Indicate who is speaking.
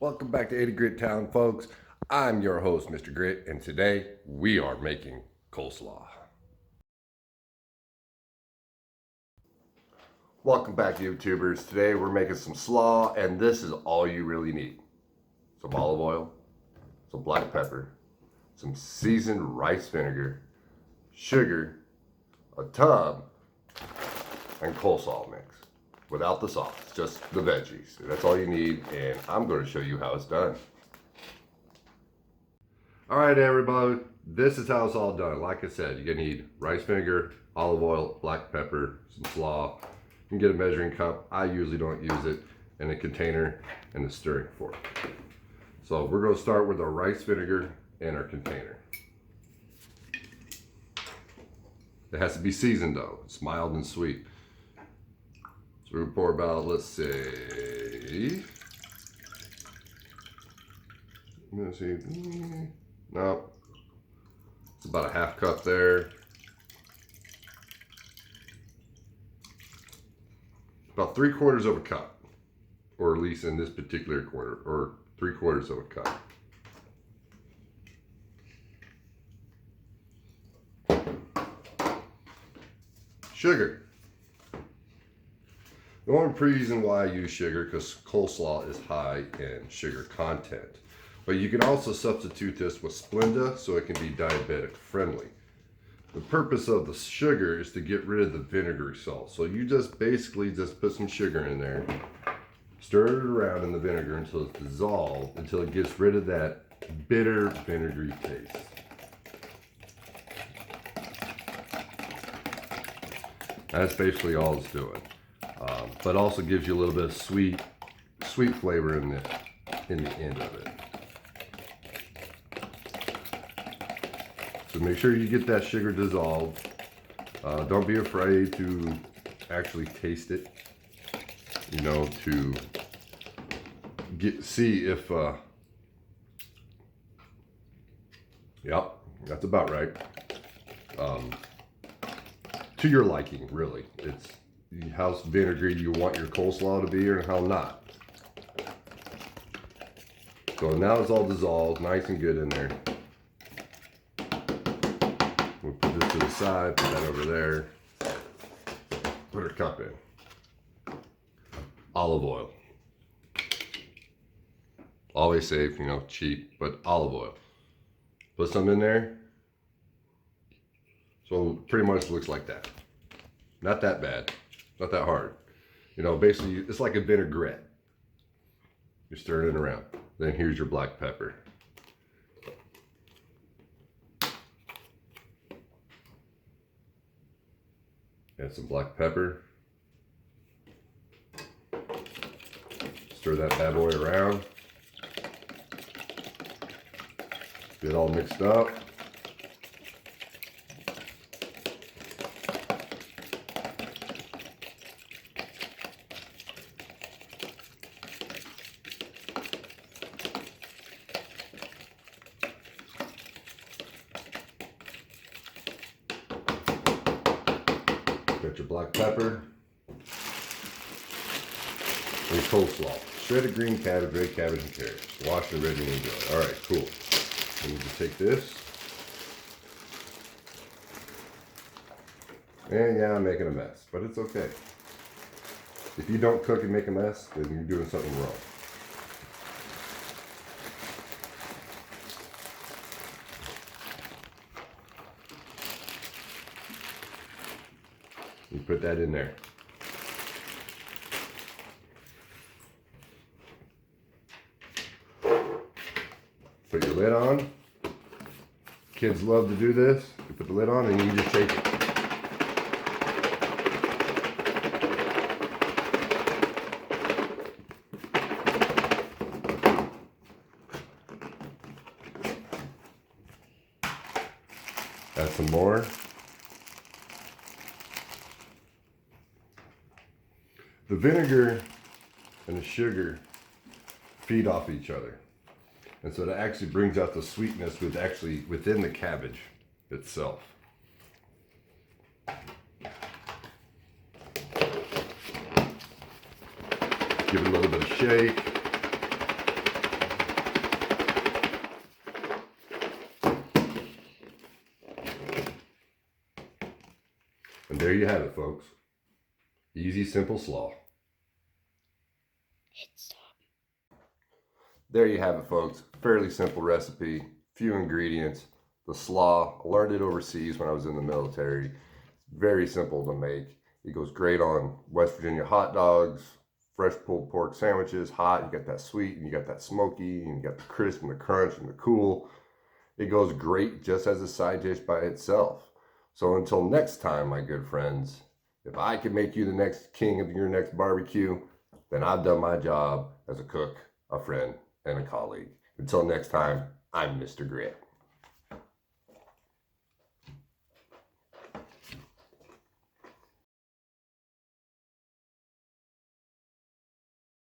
Speaker 1: Welcome back to 80 Grit Town, folks. I'm your host, Mr. Grit, and today we are making coleslaw. Welcome back, YouTubers. Today we're making some slaw, and this is all you really need. Some olive oil, some black pepper, some seasoned rice vinegar, sugar, a tub, and coleslaw mix. Without the sauce, just the veggies. That's all you need, and I'm going to show you how it's done. All right, everybody, this is how it's all done. Like I said, you're going to need rice vinegar, olive oil, black pepper, some slaw. You can get a measuring cup. I usually don't use it, and a container and a stirring fork. So we're going to start with our rice vinegar and our container. It has to be seasoned though. It's mild and sweet. So we're going to pour about, let's say, no, it's about a half cup there. About 3/4 of a cup, or at least in this particular quarter, or 3/4 of a cup. Sugar. The only reason why I use sugar, because coleslaw is high in sugar content. But you can also substitute this with Splenda so it can be diabetic friendly. The purpose of the sugar is to get rid of the vinegary salt. So you just basically just put some sugar in there, stir it around in the vinegar until it's dissolved, until it gets rid of that bitter vinegary taste. That's basically all it's doing. But also gives you a little bit of sweet flavor in the end of it. So make sure you get that sugar dissolved. Don't be afraid to actually taste it. You know, to see if. Yep, that's about right. To your liking, really. It's how vinegary you want your coleslaw to be or how not. So now it's all dissolved, nice and good in there. We'll put this to the side, put that over there. Put our cup in. Olive oil. Always safe, you know, cheap, but olive oil. Put some in there. So pretty much looks like that. Not that bad. Not that hard. You know, basically, it's like a vinaigrette. You're stirring it around. Then here's your black pepper. Add some black pepper. Stir that bad boy around. Get it all mixed up. Got your black pepper and coleslaw. Shredded green cabbage, red cabbage, and carrots. Washed and ready to enjoy. Alright, cool. I need to take this. And yeah, I'm making a mess, but it's okay. If you don't cook and make a mess, then you're doing something wrong. You put that in there. Put your lid on. Kids love to do this. You put the lid on and you just shake it. Add some more. The vinegar and the sugar feed off each other. And so that actually brings out the sweetness within the cabbage itself. Give it a little bit of shake. there you have it, folks. Easy, simple slaw. There you have it, folks. Fairly simple recipe, few ingredients. The slaw, I learned it overseas when I was in the military. Very simple to make. It goes great on West Virginia hot dogs, fresh pulled pork sandwiches, hot. You got that sweet and you got that smoky and you got the crisp and the crunch and the cool. It goes great just as a side dish by itself. So until next time, my good friends, if I can make you the next king of your next barbecue, then I've done my job as a cook, a friend, and a colleague. Until next time, I'm Mr. Grit.